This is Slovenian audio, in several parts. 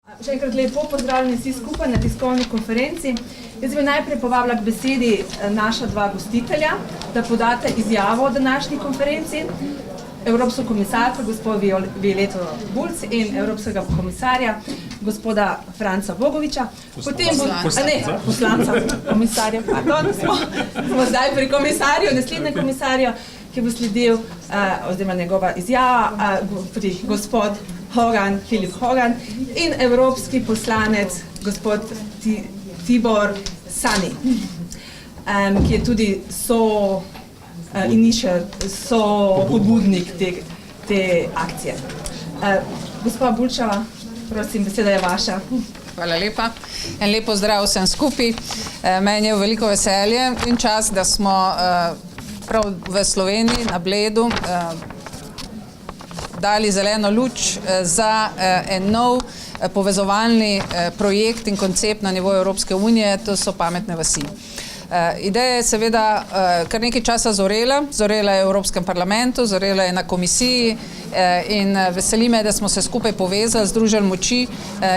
Še enkrat lepo pozdravljeni vsi skupaj na tiskovni konferenci. Jaz bi najprej povabila k besedi naša dva gostitelja, da podate izjavo o današnji konferenci. Evropsko komisarko, gospod Violeto Bulc in Evropskega komisarja, gospoda Franca Bogoviča. Poslanca, komisarja, pardon, smo zdaj pri komisarju, naslednjem komisarju, ki bo sledil, oziroma njegova izjava, gospod Hogan, Filip Hogan in evropski poslanec, gospod Tibor Sani, ki je tudi pobudnik te akcije. Gospa Bulčeva, prosim, beseda je vaša. Hvala lepa. En lep pozdrav vsem skupaj. Meni je veliko veselje in čas, da smo prav v Sloveniji na Bledu dali zeleno luč za en nov povezovalni projekt in koncept na nivoju Evropske unije, to so pametne vasi. Ideja je seveda kar nekaj časa zorela je v Evropskem parlamentu, zorela je na komisiji in veseli me, da smo se skupaj povezali, združili moči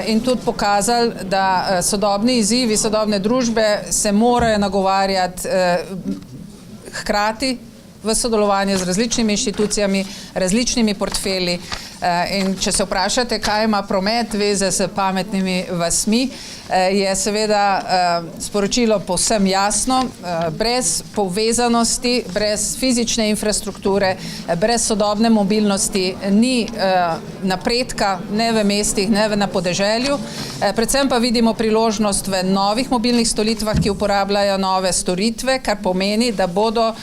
in tudi pokazali, da sodobni izzivi, sodobne družbe se morajo nagovarjati hkrati v sodelovanju z različnimi inštitucijami, različnimi portfelji. In če se vprašate, kaj ima promet veze s pametnimi vasmi, je seveda sporočilo povsem jasno. Brez povezanosti, brez fizične infrastrukture, brez sodobne mobilnosti ni napredka ne v mestih, ne na podeželju. Predvsem pa vidimo priložnost v novih mobilnih storitvah, ki uporabljajo nove storitve, kar pomeni, da bodo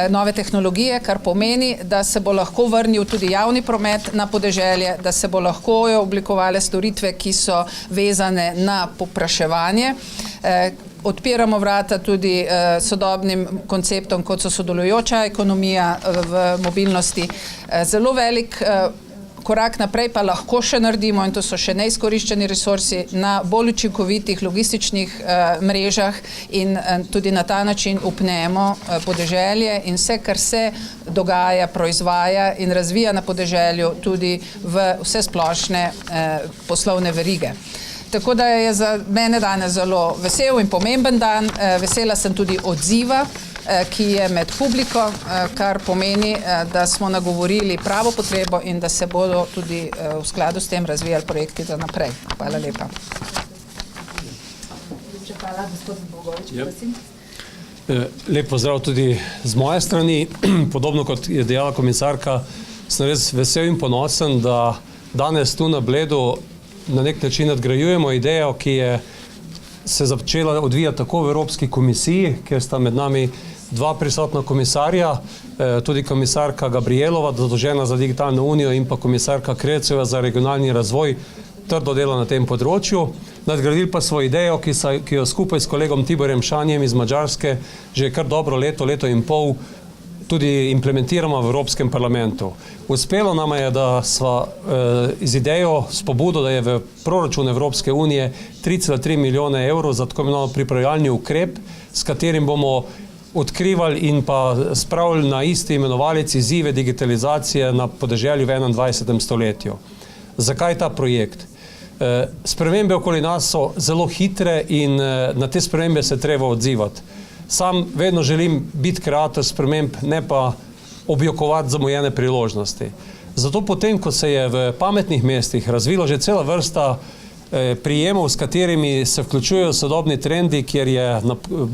nove tehnologije, kar pomeni, da se bo lahko vrnil tudi javni promet na podeželje, da se bo lahko oblikovale storitve, ki so vezane na povpraševanje. Odpiramo vrata tudi sodobnim konceptom, kot so sodelujoča ekonomija v mobilnosti. Zelo velik korak naprej pa lahko še naredimo, in to so še neizkoriščeni resursi na bolj učinkovitih logističnih mrežah in tudi na ta način upnemo podeželje in vse, kar se dogaja, proizvaja in razvija na podeželju, tudi v vse splošne poslovne verige. Tako da je za mene danes zelo vesel in pomemben dan. Vesela sem tudi odziva, ki je med publiko, kar pomeni, da smo nagovorili pravo potrebo in da se bodo tudi v skladu s tem razvijali projekti za naprej. Hvala lepa. Hvala, gospod Bogovič, prosim. Lep pozdrav tudi z moje strani. Podobno kot je dejala komisarka, sem res vesel in ponosen, da danes tu na Bledu na nek način nadgrajujemo idejo, ki je se začela odvijati tako v Evropski komisiji, kjer sta med nami dva prisotna komisarja, tudi komisarka Gabrielova, zadolžena za digitalno unijo, in pa komisarka Kreceva za regionalni razvoj, trdo dela na tem področju. Nadgradili pa svojo idejo, ki jo skupaj s kolegom Tiborjem Šanjem iz Madžarske že kar dobro leto in pol tudi implementiramo v Evropskem parlamentu. Uspelo nam je, da sva z idejo, s pobudo, da je v proračun Evropske unije 3,3 milijone evrov za tako imenovani pripravljalni ukrep, s katerim bomo odkrivali in pa spravili na isti imenovalec izzive digitalizacije na podeželju v 21. stoletju. Zakaj ta projekt? Spremembe okoli nas so zelo hitre in na te spremembe se treba odzivati. Sam vedno želim biti kreator sprememb, ne pa objokovati zamujene priložnosti. Zato potem, ko se je v pametnih mestih razvilo že cela vrsta prijemov, s katerimi se vključujejo sodobni trendi, kjer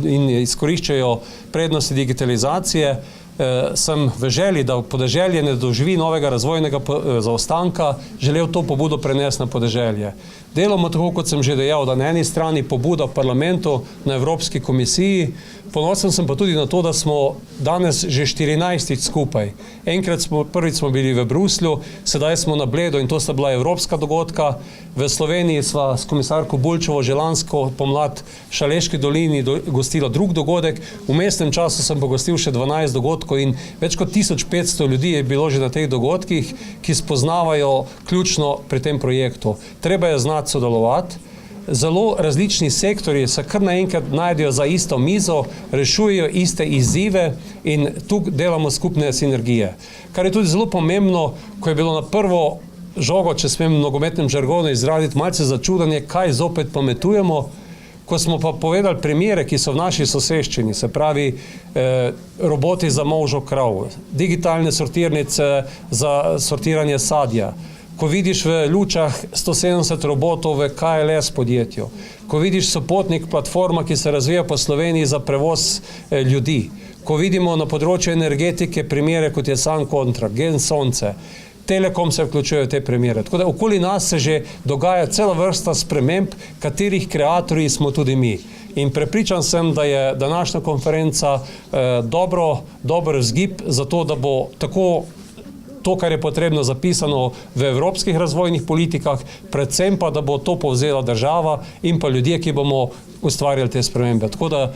in izkoriščajo prednosti digitalizacije, sem v želji, da podeželje ne doživi novega razvojnega zaostanka, želel to pobudo prenesti na podeželje. Delamo tako, kot sem že dejal, da na eni strani pobuda v parlamentu, na Evropski komisiji, ponosen sem pa tudi na to, da smo danes že 14 skupaj. Prvič smo bili v Bruslju, sedaj smo na Bledu in to sta bila evropska dogodka. V Sloveniji sva s komisarko Bulčevo že lansko pomlad v Šaleški dolini gostila drug dogodek, v mestnem času sem pogostil še 12 dogodkov in več kot 1500 ljudi je bilo že na teh dogodkih, ki spoznavajo ključno pri tem projektu. Treba je znati sodelovati. Zelo različni sektorji se kar naenkrat najdejo za isto mizo, rešujejo iste izzive in tu delamo skupne sinergije. Kar je tudi zelo pomembno, ko je bilo na prvo žogo, če smem v nogometnem žargonu izraziti, malce začudanje, kaj zopet pametujemo, ko smo pa povedali primere, ki so v naši soseščini, se pravi roboti za molžo krav, digitalne sortirnice za sortiranje sadja, ko vidiš v Lučah 170 robotov v KLS podjetju, ko vidiš Sopotnik platforma, ki se razvija po Sloveniji za prevoz ljudi, ko vidimo na področju energetike primere, kot je Sun Contra, Gen Sonce, Telekom se vključuje v te primere. Tako da okoli nas se že dogaja cela vrsta sprememb, katerih kreatorji smo tudi mi. In prepričan sem, da je današnja konferenca dober vzgib za to, da bo tako to, kar je potrebno zapisano v evropskih razvojnih politikah, predvsem pa, da bo to povzela država in pa ljudje, ki bomo ustvarjali te spremembe. Tako da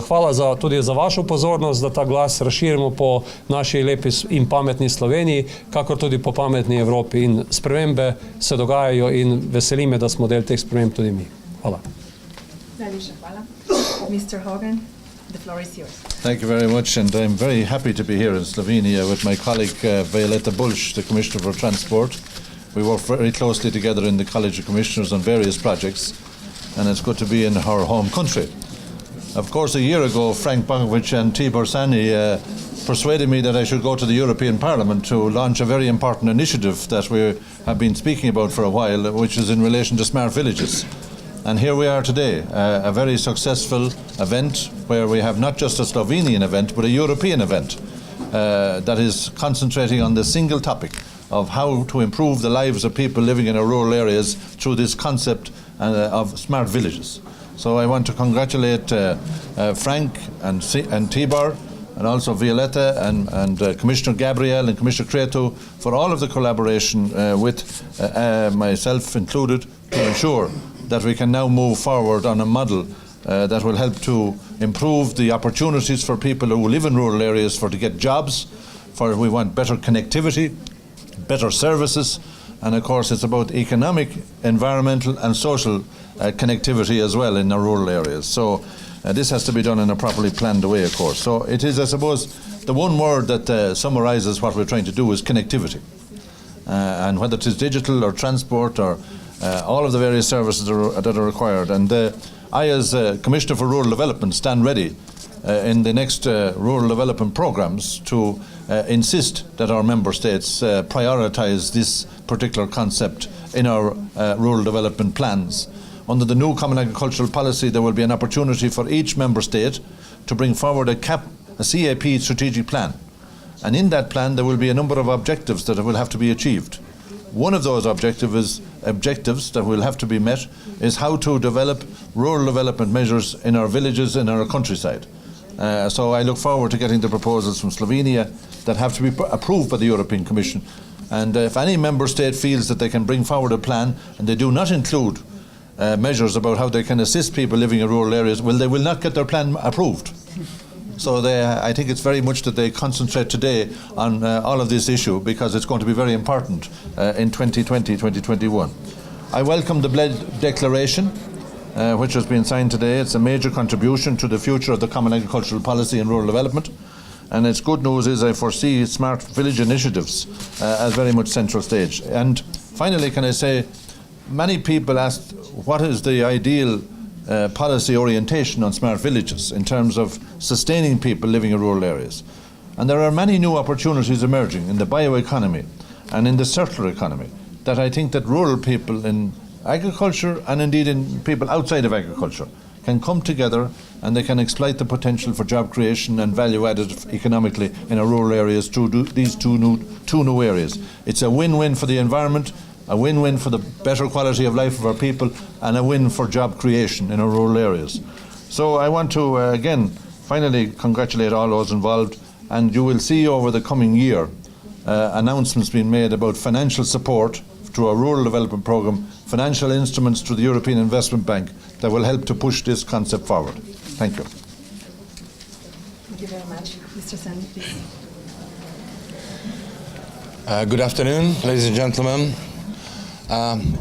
hvala tudi za vašo pozornost, da ta glas razširimo po naši lepi in pametni Sloveniji, kakor tudi po pametni Evropi. In spremembe se dogajajo in veseli me, da smo del teh sprememb tudi mi. Hvala. Najlepša hvala. Mr. Hogan, the floor is yours. Thank you very much, and I'm very happy to be here in Slovenia with my colleague Violeta Bulc, the Commissioner for Transport. We work very closely together in the College of Commissioners on various projects, and it's good to be in her home country. Of course, a year ago, Frank Bogovic and Tibor Sani persuaded me that I should go to the European Parliament to launch a very important initiative that we have been speaking about for a while, which is in relation to smart villages. And here we are today, a very successful event where we have not just a Slovenian event, but a European event that is concentrating on the single topic of how to improve the lives of people living in our rural areas through this concept of smart villages. So I want to congratulate Frank and Tibor, and also Violeta and Commissioner Gabriel and Commissioner Cretu for all of the collaboration with myself included to ensure that we can now move forward on a model that will help to improve the opportunities for people who live in rural areas to get jobs, for we want better connectivity, better services, and of course it's about economic, environmental and social connectivity as well in the rural areas. So this has to be done in a properly planned way, of course. So it is, I suppose, the one word that summarises what we're trying to do is connectivity. And whether it is digital or transport or all of the various services that are required. And I, as Commissioner for Rural Development, stand ready in the next rural development programmes to insist that our member states prioritise this particular concept in our rural development plans. Under the new Common Agricultural Policy, there will be an opportunity for each member state to bring forward a CAP strategic plan. And in that plan, there will be a number of objectives that will have to be achieved. One of those objectives that will have to be met is how to develop rural development measures in our villages, in our countryside. So I look forward to getting the proposals from Slovenia that have to be approved by the European Commission. And if any member state feels that they can bring forward a plan and they do not include measures about how they can assist people living in rural areas, well, they will not get their plan approved. So I think it's very much that they concentrate today on all of this issue, because it's going to be very important in 2020, 2021. I welcome the Bled Declaration, which has been signed today. It's a major contribution to the future of the Common Agricultural Policy and Rural Development. And its good news is I foresee smart village initiatives as very much central stage. And finally, can I say, many people asked what is the ideal policy orientation on smart villages in terms of sustaining people living in rural areas. And there are many new opportunities emerging in the bioeconomy and in the circular economy that I think that rural people in agriculture and indeed in people outside of agriculture can come together and they can exploit the potential for job creation and value added economically in our rural areas through these two new areas. It's a win-win for the environment, a win-win for the better quality of life of our people, and a win for job creation in our rural areas. So I want to again finally congratulate all those involved, and you will see over the coming year announcements being made about financial support to our rural development programme, financial instruments to the European Investment Bank that will help to push this concept forward. Thank you. Thank you very much. Mr. Sani, please. Good afternoon, ladies and gentlemen.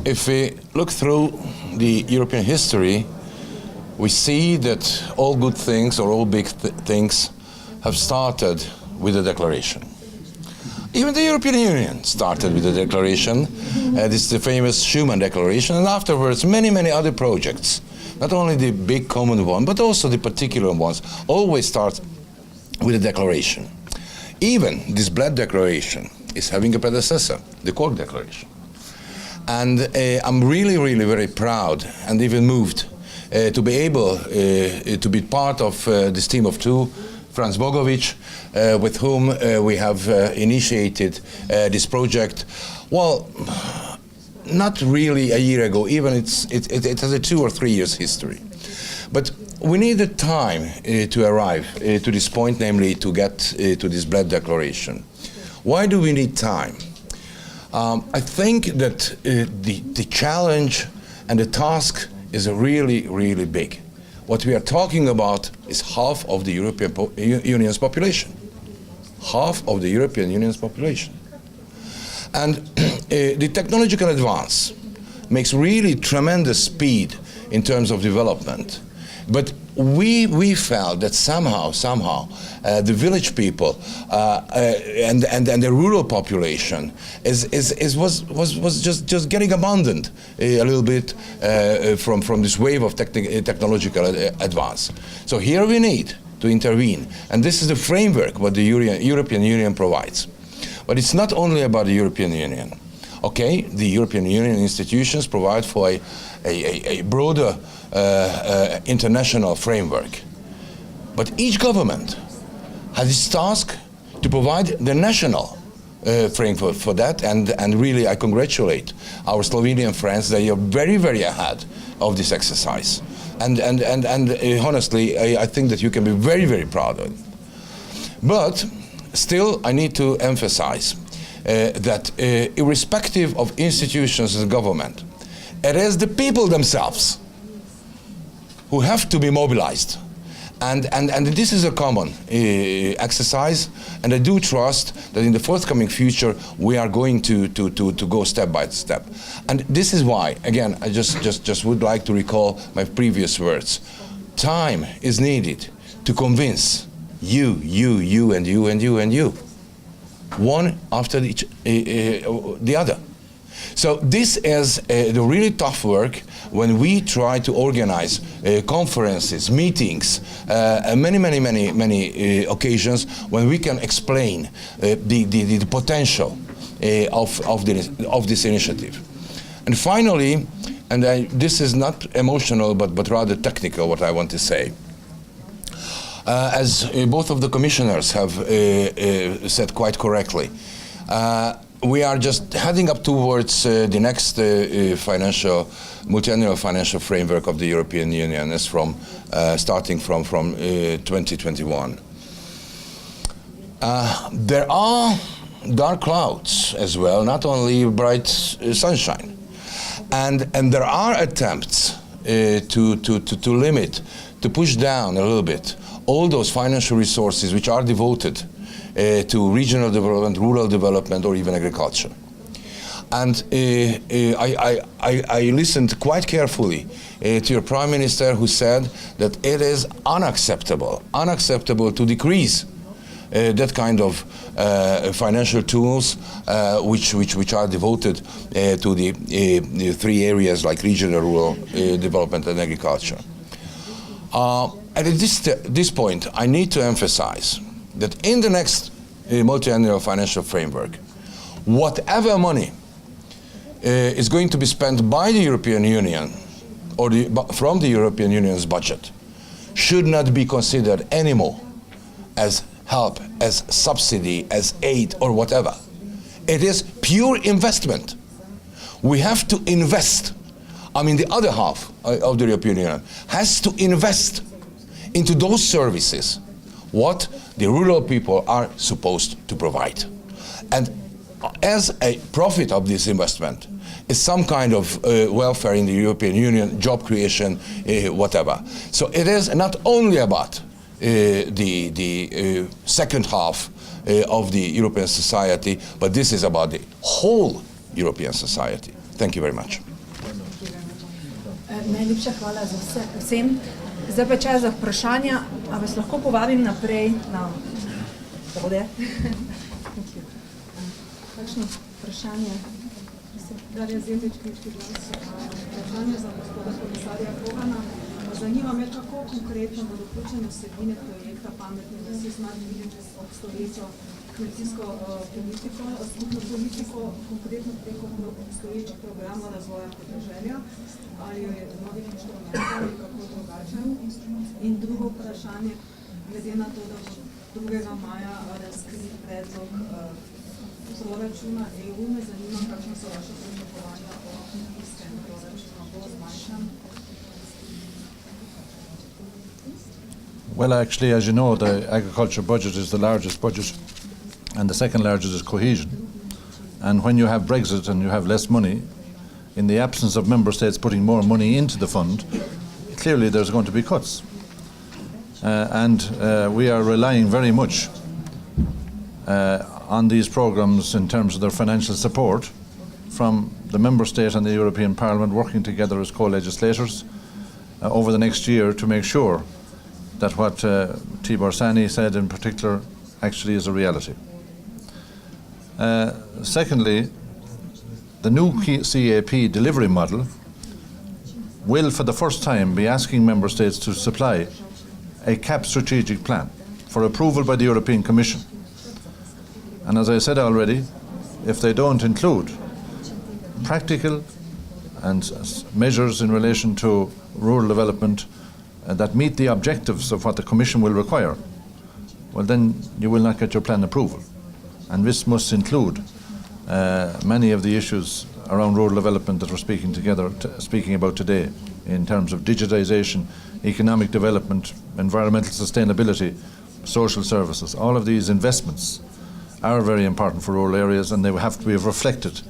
If we look through the European history, we see that all good things or all big things have started with a declaration. Even the European Union started with a declaration. This is the famous Schuman Declaration, and afterwards many, many other projects, not only the big common one, but also the particular ones, always start with a declaration. Even this Bled Declaration is having a predecessor, the Cork Declaration. And I'm really, really very proud and even moved to be able to be part of this team of two, Franz Bogovic, with whom we have initiated this project. Well, not really a year ago, even it has a 2 or 3 years history. But we needed time to arrive to this point, namely to get to this Bled Declaration. Why do we need time? I think that the challenge and the task is really, really big. What we are talking about is half of the European Union's population. Half of the European Union's population. And the technological advance makes really tremendous speed in terms of development. But we felt that somehow the village people and the rural population was just getting abandoned a little bit from this wave of technological advance. So here we need to intervene, and this is the framework what the European Union provides. But it's not only about the European Union. Okay, the European Union institutions provide for a broader international framework. But each government has its task to provide the national framework for that, and really I congratulate our Slovenian friends. They are very, very ahead of this exercise. And honestly, I think that you can be very, very proud of it. But still, I need to emphasize that irrespective of institutions and government, it is the people themselves who have to be mobilized. And this is a common exercise, and I do trust that in the forthcoming future we are going to go step by step. And this is why, again, I just would like to recall my previous words. Time is needed to convince you, and you, one after the other. So this is the really tough work when we try to organize conferences, meetings, many occasions when we can explain the potential of this initiative. And finally, and this is not emotional but rather technical what I want to say. As both of the commissioners have said quite correctly, we are just heading up towards the next multi-annual financial framework of the European Union, as starting from 2021. There are dark clouds as well, not only bright sunshine, and there are attempts to limit, to push down a little bit all those financial resources which are devoted to regional development, rural development, or even agriculture. And I listened quite carefully to your Prime Minister, who said that it is unacceptable to decrease that kind of financial tools which are devoted to the three areas like regional, rural development and agriculture. And at this point, I need to emphasize that in the next multi-annual financial framework, whatever money is going to be spent by the European Union or from the European Union's budget should not be considered anymore as help, as subsidy, as aid, or whatever. It is pure investment. We have to invest. I mean, the other half of the European Union has to invest into those services what the rural people are supposed to provide. And as a profit of this investment is some kind of welfare in the European Union, job creation, whatever. So it is not only about the second half of the European society, but this is about the whole European society. Thank you very much. Najlepša hvala za vsem. Zdaj pa čas za vprašanja. A vas lahko povabim naprej na odre? kakšno vprašanje? Darja Zemljič, Kmečki glas. Vprašanje za gospoda komisarja Hogana. Zanima me, kako konkretno bodo vključene vsebine projekta Pametne vasi Smart Villages v obstoječo kmetijsko politiko, skupno politiko, konkretno preko obstoječih programov razvoja podeželja, ali je novih inštrumentov ali kako drugače. In drugo vprašanje, glede na to, da bo 2. maja razkrit predlog proračuna EU, me zanima, kakšne so vaše pričakovanja o kmetijskem proračunu, bo zmanjšan. Well, actually, as you know, the agriculture budget is the largest budget, and the second largest is cohesion. And when you have Brexit and you have less money, in the absence of member states putting more money into the fund, clearly there's going to be cuts. We are relying very much on these programs in terms of their financial support from the member state and the European Parliament working together as co-legislators over the next year to make sure that what Tibor Sani said in particular actually is a reality. Secondly, the new CAP delivery model will for the first time be asking member states to supply a CAP strategic plan for approval by the European Commission. And as I said already, if they don't include practical and measures in relation to rural development that meet the objectives of what the Commission will require, well then you will not get your plan approval. And this must include many of the issues around rural development that we're speaking about today in terms of digitization, economic development, environmental sustainability, social services. All of these investments are very important for rural areas, and they have to be reflected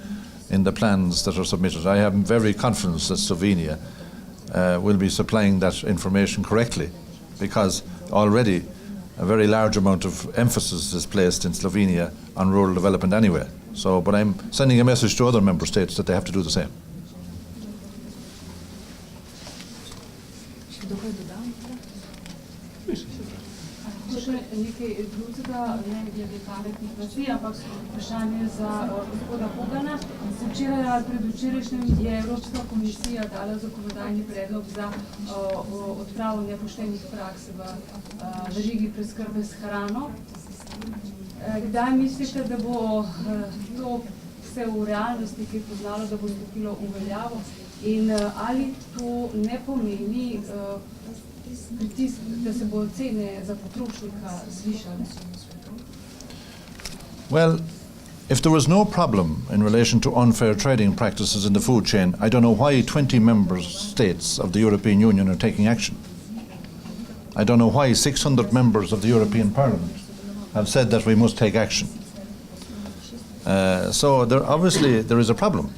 in the plans that are submitted. I am very confident that Slovenia will be supplying that information correctly, because already a very large amount of emphasis is placed in Slovenia on rural development anyway. But I'm sending a message to other member states that they have to do the same. Nekaj drugega, ne glede pametnih vasi, ampak vprašanje za gospoda Hogana. Včeraj ali predvčerajšnjem je Evropska komisija dala zakonodajni predlog za odpravo nepoštenih praks v verigi preskrbe s hrano. Kdaj mislite, da bo to vse v realnosti, ki je poznalo, da bo stopilo v veljavo, in ali to ne pomeni pritisk, da se bo cene za potrošnika zvišale? Well, if there was no problem in relation to unfair trading practices in the food chain, I don't know why 20 member states of the European Union are taking action. I don't know why 600 members of the European Parliament have said that we must take action. So obviously there is a problem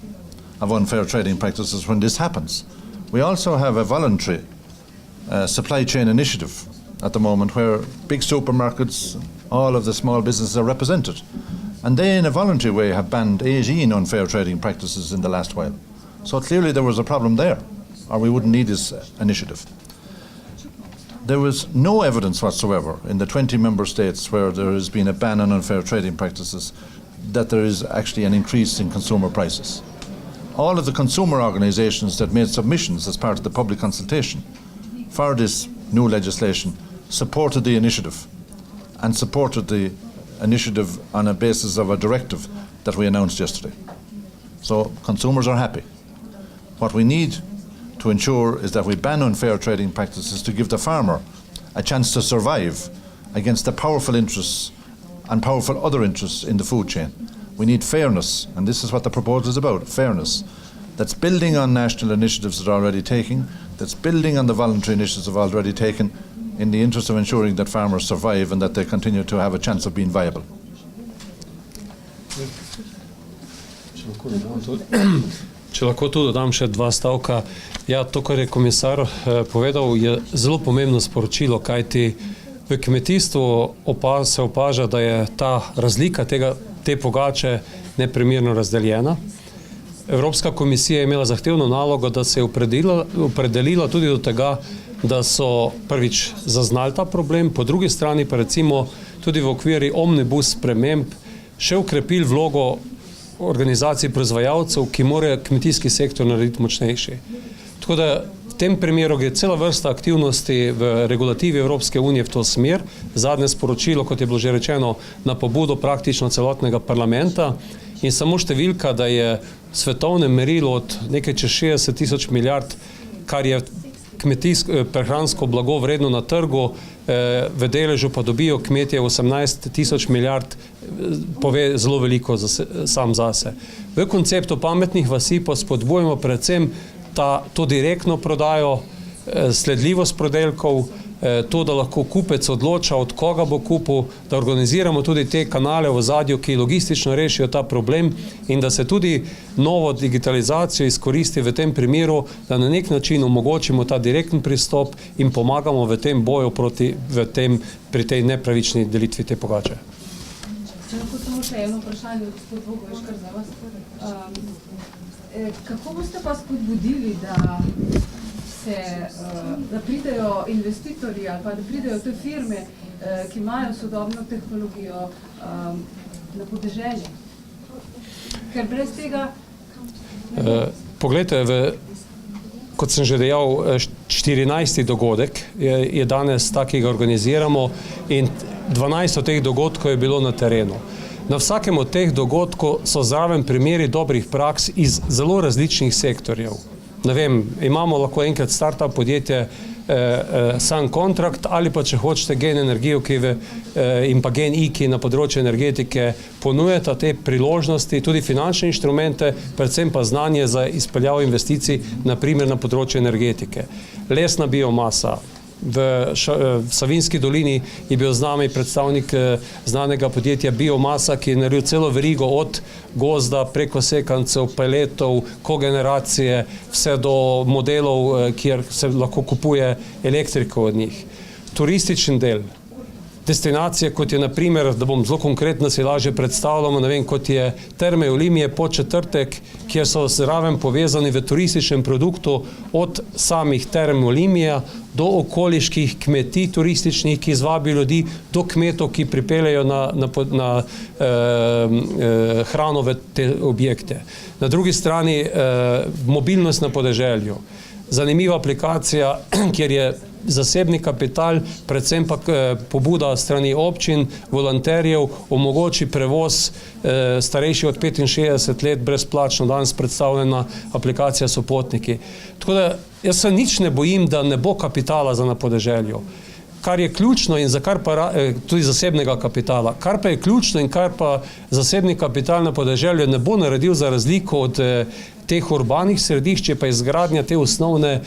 of unfair trading practices when this happens. We also have a voluntary supply chain initiative at the moment where big supermarkets, all of the small businesses are represented. And they, in a voluntary way, have banned 18 unfair trading practices in the last while. So clearly there was a problem there, or we wouldn't need this initiative. There was no evidence whatsoever in the 20 member states where there has been a ban on unfair trading practices that there is actually an increase in consumer prices. All of the consumer organisations that made submissions as part of the public consultation for this new legislation supported the initiative, and supported the initiative on a basis of a directive that we announced yesterday. So consumers are happy. What we need to ensure is that we ban unfair trading practices to give the farmer a chance to survive against the powerful interests and powerful other interests in the food chain. We need fairness, and this is what the proposal is about, fairness. That's building on national initiatives that are already taken, that's building on the voluntary initiatives that are already taken in the interest of ensuring that farmers survive and that they continue to have a chance of being viable. Če lahko tu dodam še dva stavka. Ja, to, kar je komisar povedal, je zelo pomembno sporočilo, kajti v kmetijstvu se opaža, da je ta razlika te pogače neprimerno razdeljena. Evropska komisija je imela zahtevno nalogo, da se je opredelila tudi do tega, da so prvič zaznali ta problem, po drugi strani pa recimo tudi v okviru omnibus sprememb še ukrepili vlogo organizacij proizvajalcev, ki morajo kmetijski sektor narediti močnejši. Tako da v tem primeru gre cela vrsta aktivnosti v regulativi Evropske unije v to smer. Zadnje sporočilo, kot je bilo že rečeno, na pobudo praktično celotnega parlamenta in samo številka, da je svetovnem merilu od nekaj čez 60 tisoč milijard, kar je prehransko blago vredno na trgu, v deležu pa dobijo kmetje 18 tisoč milijard, pove zelo veliko sam zase. V konceptu pametnih vasi pa spodbujamo predvsem to direktno prodajo, sledljivost prodelkov, to, da lahko kupec odloča, od koga bo kupil, da organiziramo tudi te kanale v ozadju, ki logistično rešijo ta problem in da se tudi novo digitalizacijo izkoristi v tem primeru, da na nek način omogočimo ta direktni pristop in pomagamo v tem boju pri tej nepravični delitvi te pogače. Če lahko samo še eno vprašanje, gospod Bogovič, kar za vas. Kako boste pa spodbudili, da pridejo investitorji ali pa da pridejo te firme, ki imajo sodobno tehnologijo na podeželje? Ker brez tega... Poglejte, kot sem že dejal, 14. dogodek je danes tak, ki ga organiziramo in 12 od teh dogodkov je bilo na terenu. Na vsakem od teh dogodkov so zraven primeri dobrih praks iz zelo različnih sektorjev. Ne vem, imamo lahko enkrat startup podjetje Sun Contract ali pa če hočete Gen Energijo in pa Gen I, ki na področju energetike ponujata te priložnosti, tudi finančne inštrumente, predvsem pa znanje za izpeljavo investicij, naprimer na področju energetike. Lesna biomasa. V Savinjski dolini je bil z nami predstavnik znanega podjetja Biomasa, ki je naredil celo verigo od gozda preko sekancev, peletov, kogeneracije, vse do modelov, kjer se lahko kupuje elektriko od njih. Turistični del. Destinacije, kot je naprimer, da bom zelo konkretno si lažje predstavljamo, ne vem, kot je Terme Olimije Podčetrtek, kjer so zraven povezani v turističnem produktu od samih Term Olimija do okoliških kmetij turističnih, ki izvabijo ljudi, do kmetov, ki pripeljejo na hrano v te objekte. Na drugi strani mobilnost na podeželju. Zanimiva aplikacija, kjer je zasebni kapital, predvsem pa pobuda strani občin, volonterjev, omogoči prevoz starejši od 65 let brezplačno, danes predstavljena aplikacija Sopotniki. Tako da jaz se nič ne bojim, da ne bo kapitala za na podeželju. Kar je ključno in za kar pa tudi zasebnega kapitala, kar pa je ključno in kar pa zasebni kapital na podeželju ne bo naredil za razliko od teh urbanih središč, je pa izgradnja te osnovne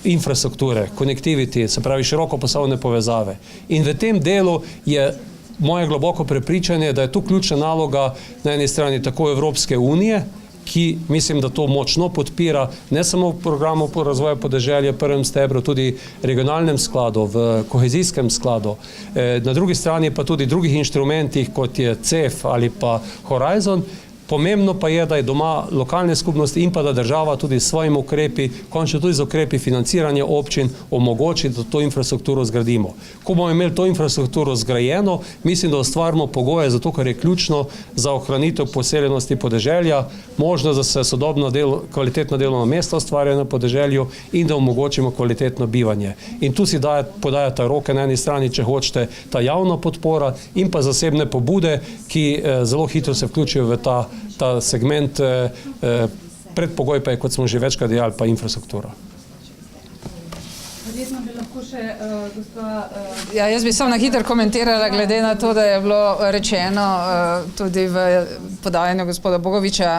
infrastrukture, connectivity, se pravi širokopasovne povezave. In v tem delu je moje globoko prepričanje, da je tu ključna naloga na eni strani tako Evropske unije, ki mislim, da to močno podpira, ne samo v programu razvoja podeželja, prvem stebru, tudi regionalnem skladu, v kohezijskem skladu. Na drugi strani pa tudi drugih inštrumentih, kot je CEF ali pa Horizon. Pomembno pa je, da je doma lokalne skupnosti in pa da država tudi s svojimi ukrepi, končno tudi z ukrepi financiranja občin, omogoči, da to infrastrukturo zgradimo. Ko bomo imeli to infrastrukturo zgrajeno, mislim, da ustvarimo pogoje za to, kar je ključno za ohranitev poseljenosti podeželja, možnost, da se sodobno kvalitetno delovno mesto ustvarja na podeželju in da omogočimo kvalitetno bivanje. In tu si podajata roke na eni strani, če hočete, ta javna podpora in pa zasebne pobude, ki zelo hitro se vključijo v ta segment, predpogoj pa je, kot smo že večkrat dejali, pa infrastruktura. Verjetno bi lahko še gospa... Ja, jaz bi samo na hitro komentirala, glede na to, da je bilo rečeno tudi v podajanju gospoda Bogoviča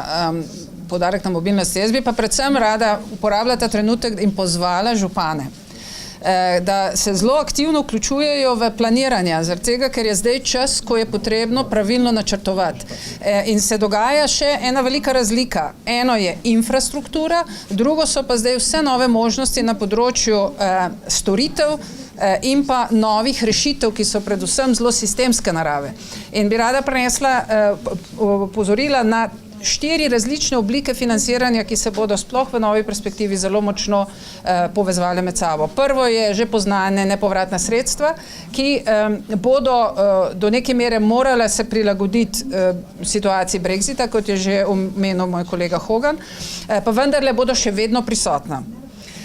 poudarek na mobilnosti. Jaz bi pa predvsem rada uporabljala ta trenutek in pozvala župane, da se zelo aktivno vključujejo v planiranja, zaradi tega, ker je zdaj čas, ko je potrebno pravilno načrtovati. In se dogaja še ena velika razlika. Eno je infrastruktura, drugo so pa zdaj vse nove možnosti na področju storitev in pa novih rešitev, ki so predvsem zelo sistemske narave. In bi rada prenesla, opozorila na 4 različne oblike financiranja, ki se bodo sploh v novi perspektivi zelo močno povezvale med sabo. Prvo je že poznane nepovratna sredstva, ki bodo do neke mere morala se prilagoditi situaciji Brexita, kot je že omenil moj kolega Hogan, pa vendarle bodo še vedno prisotna.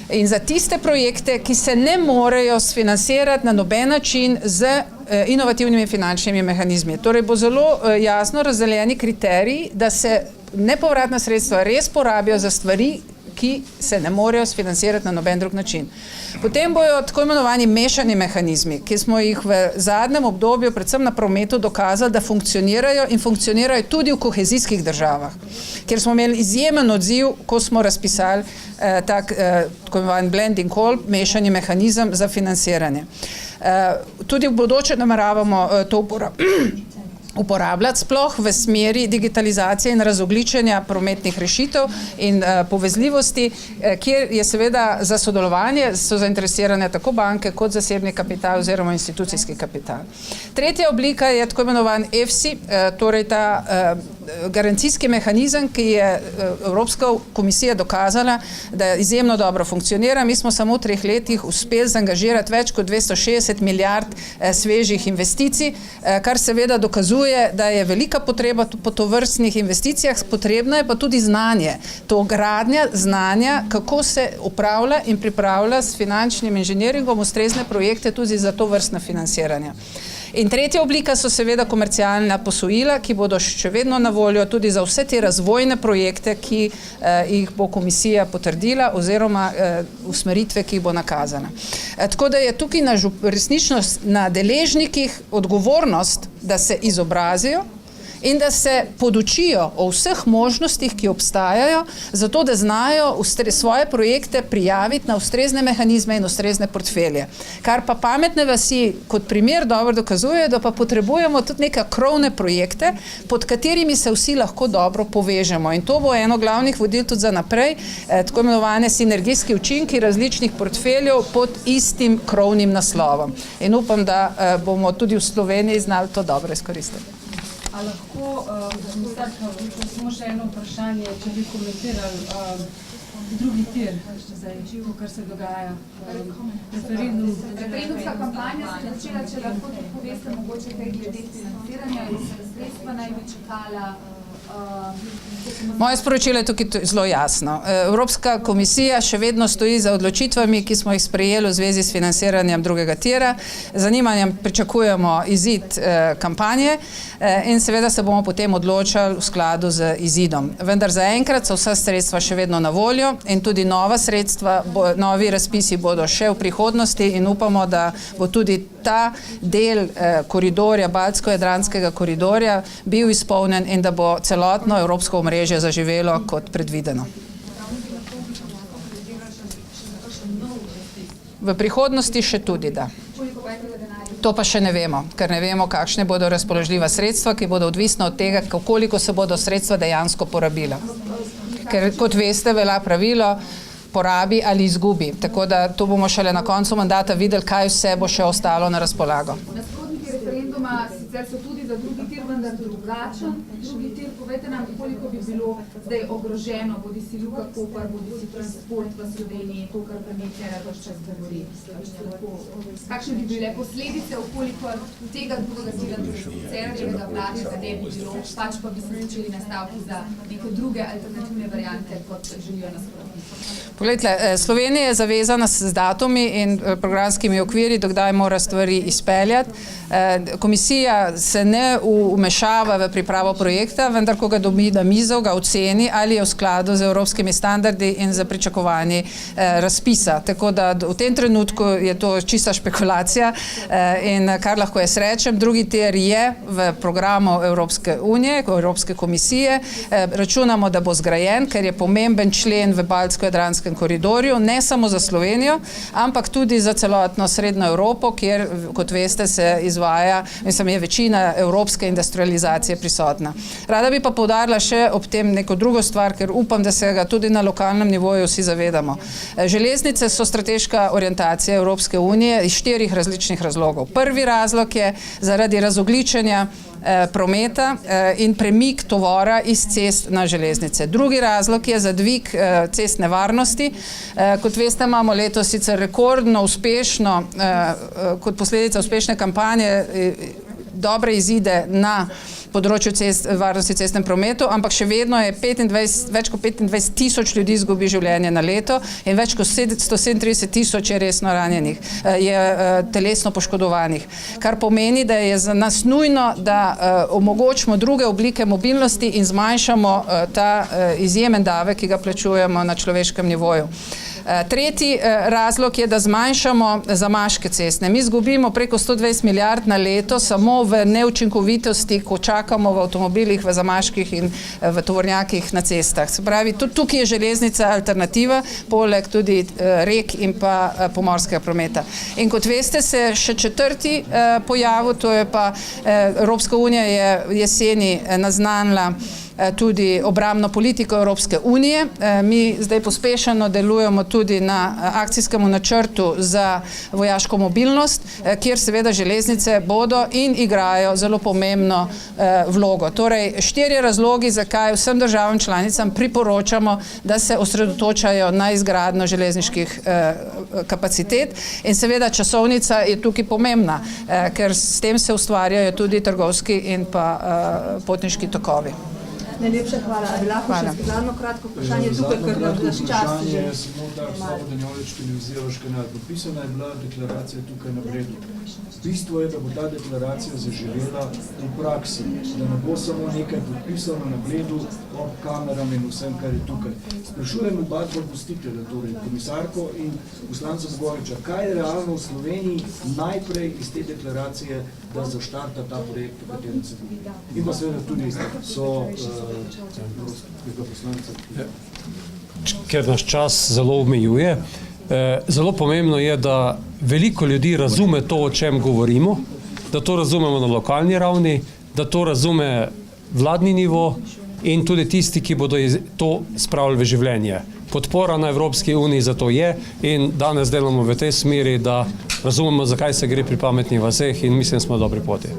In za tiste projekte, ki se ne morejo sfinansirati na noben način z inovativnimi finančnimi mehanizmi. Torej bo zelo jasno razdeljeni kriteriji, da se nepovratna sredstva res porabijo za stvari, ki se ne morejo sfinansirati na noben drug način. Potem bojo tako imenovani mešani mehanizmi, ki smo jih v zadnjem obdobju, predvsem na prometu, dokazali, da funkcionirajo in funkcionirajo tudi v kohezijskih državah, kjer smo imeli izjemen odziv, ko smo razpisali tako imenovan blending call, mešani mehanizem za financiranje. Tudi v bodoče nameravamo to uporabljati sploh v smeri digitalizacije in razogličenja prometnih rešitev in povezljivosti, kjer je seveda za sodelovanje so zainteresirane tako banke kot zasebni kapital oziroma institucijski kapital. Tretja oblika je tako imenovan EFSI, torej ta garancijski mehanizem, ki je Evropska komisija dokazala, da izjemno dobro funkcionira. Mi smo samo v 3 letih uspeli zaangažirati več kot 260 milijard svežih investicij, kar seveda dokazuje, da je velika potreba po tovrstnih investicijah, potrebno je pa tudi znanje. To gradnja znanja, kako se upravlja in pripravlja s finančnim inženiringom ustrezne projekte tudi za to vrstna financiranja. In tretja oblika so seveda komercialna posojila, ki bodo še vedno na voljo tudi za vse te razvojne projekte, ki jih bo komisija potrdila oziroma usmeritve, ki jih bo nakazana. Tako da je tukaj resnično na deležnikih odgovornost, da se izobrazijo in da se podučijo o vseh možnostih, ki obstajajo, zato da znajo svoje projekte prijaviti na ustrezne mehanizme in ustrezne portfelje. Kar pa pametne vasi kot primer dobro dokazuje, da pa potrebujemo tudi neke krovne projekte, pod katerimi se vsi lahko dobro povežemo. In to bo eno glavnih vodil tudi za naprej, tako imenovane sinergijski učinki različnih portfeljev pod istim krovnim naslovom. In upam, da bomo tudi v Sloveniji znali to dobro izkoristiti. A lahko, samo še eno vprašanje, če bi komentirali drugi tir, kar se dogaja, referendum. Referendumska kampanja se začela, če lahko tudi poveste, mogoče kaj glede financiranja in sredstva naj bi čakala. Moje sporočilo je tukaj zelo jasno. Evropska komisija še vedno stoji za odločitvami, ki smo jih sprejeli v zvezi s financiranjem drugega tira. Z zanimanjem pričakujemo izid kampanje in seveda se bomo potem odločali v skladu z izidom. Vendar zaenkrat so vsa sredstva še vedno na voljo in tudi nova sredstva, novi razpisi bodo še v prihodnosti in upamo, da bo tudi ta del koridorja, Baltsko-Jadranskega koridorja bil izpolnjen in da bo celotno evropsko omrežje zaživelo kot predvideno. V prihodnosti še tudi, da. To pa še ne vemo, ker ne vemo, kakšne bodo razpoložljiva sredstva, ki bodo odvisna od tega, koliko se bodo sredstva dejansko porabila. Ker, kot veste, velja pravilo, porabi ali izgubi. Tako da to bomo šele na koncu mandata videli, kaj vse bo še ostalo na razpolago. Nasprotniki referenduma sicer so tudi za drugi tir, vendar drugačen. Drugi tir, povejte nam, koliko bi bilo zdaj ogroženo, bodi si Luka Koper, bodi si transport v Sloveniji, to, kar premijer več čas govori. Kakšne bi bile posledice, koliko tega drugega tira, torej Cerarjevega vlade, da ne bi bilo, pač pa bi se začeli nastavki za neke druge alternativne variante, kot želijo nasprotniki. Poglejte, Slovenija je zavezana z datumi in programskimi okviri, dokdaj mora stvari izpeljati. Komisija se ne vmešava v pripravo projekta, vendar ko ga dobi na mizo, ga oceni, ali je v skladu z evropskimi standardi in za pričakovanji razpisa. Tako da v tem trenutku je to čista špekulacija in kar lahko jaz rečem, drugi tir je v programu Evropske unije, Evropske komisije. Računamo, da bo zgrajen, ker je pomemben člen v Baltsko-Jadranskem koridorju, ne samo za Slovenijo, ampak tudi za celotno Srednjo Evropo, kjer, kot veste, se izvaja, mislim, je večina evropske industrializacije prisotna. Rada bi pa poudarila še ob tem neko drugo stvar, ker upam, da se ga tudi na lokalnem nivoju vsi zavedamo. Železnice so strateška orientacija Evropske unije iz 4 različnih razlogov. Prvi razlog je zaradi razogljičenja prometa in premik tovora iz cest na železnice. Drugi razlog je za dvig cestne varnosti. Kot veste, imamo letos sicer rekordno uspešno, kot posledica uspešne kampanje, dobre izide na področju varnosti v cestnem prometu, ampak še vedno je več kot 25 tisoč ljudi izgubi življenje na leto in več kot 137 tisoč je resno ranjenih, je telesno poškodovanih. Kar pomeni, da je za nas nujno, da omogočimo druge oblike mobilnosti in zmanjšamo ta izjemen davek, ki ga plačujemo na človeškem nivoju. Tretji razlog je, da zmanjšamo zamaške cestne. Mi izgubimo preko 120 milijard na leto samo v neučinkovitosti, ko čakamo v avtomobilih, v zamaških in v tovornjakih na cestah. Se pravi, tudi tukaj je železnica alternativa, poleg tudi rek in pa pomorskega prometa. In kot veste, se še četrti pojavil, to je pa Evropska unija je jeseni naznanila tudi obrambno politiko Evropske unije. Mi zdaj pospešeno delujemo tudi na akcijskemu načrtu za vojaško mobilnost, kjer seveda železnice bodo in igrajo zelo pomembno vlogo. Torej, 4 razlogi, zakaj vsem državam članicam priporočamo, da se osredotočajo na izgradnjo železniških kapacitet in seveda časovnica je tukaj pomembna, ker s tem se ustvarjajo tudi trgovski in pa potniški tokovi. Najlepša hvala. Ali lahko še zadnjo kratko vprašanje tukaj, ker nam naš čas že je samo tak, Slavo Danjolič, televizija Vaš kanal. Podpisana je bila deklaracija tukaj na Bledu. Bistvo je, da bo ta deklaracija zaživela v praksi, da ne bo samo nekaj podpisano na Bledu, ob kameram in vsem, kar je tukaj. Sprašujem oba dva gostitelja, torej komisarko in poslanca Zgoriča, kaj je realno v Sloveniji najprej iz te deklaracije, da zaštarta ta projekt, o katerem se govori. In pa seveda tudi so Ker naš čas zelo omejuje. Zelo pomembno je, da veliko ljudi razume to, o čem govorimo, da to razumemo na lokalni ravni, da to razume vladni nivo in tudi tisti, ki bodo to spravili v življenje. Podpora na Evropski uniji za to je in danes delamo v tej smeri, da razumemo, zakaj se gre pri pametnih vaseh in mislim, da smo na dobri poti.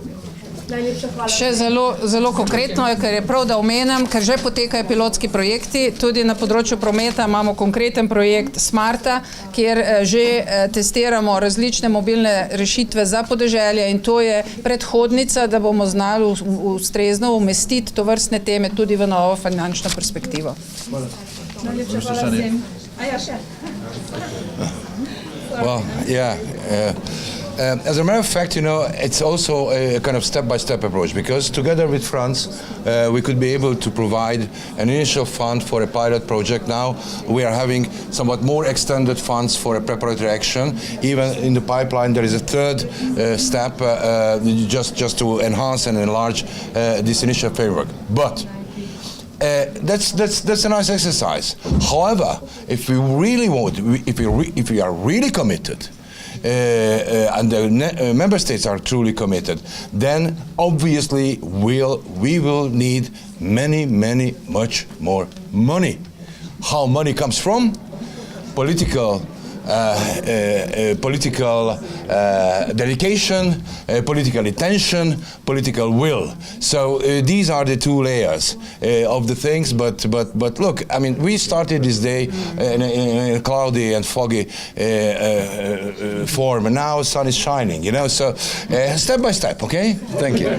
Še zelo konkretno je, ker je prav, da omenim, ker že potekajo pilotski projekti, tudi na področju prometa imamo konkreten projekt Smarta, kjer že testiramo različne mobilne rešitve za podeželje in to je predhodnica, da bomo znali ustrezno umestiti tovrstne teme tudi v novo finančno perspektivo. Najlepša hvala vsem. A ja, še. Well, yeah. As a matter of fact, you know, it's also a kind of step-by-step approach because together with France, we could be able to provide an initial fund for a pilot project. Now we are having somewhat more extended funds for a preparatory action. Even in the pipeline, there is a third step just to enhance and enlarge this initial framework. But that's a nice exercise. However, if we really want, if we are really committed, and the member states are truly committed, then obviously we will need much more money. How money comes from? Political dedication, political intention, political will. So these are the 2 layers of the things. But look, I mean, we started this day in a cloudy and foggy form, and now sun is shining. You know, so step by step. Okay. Thank you.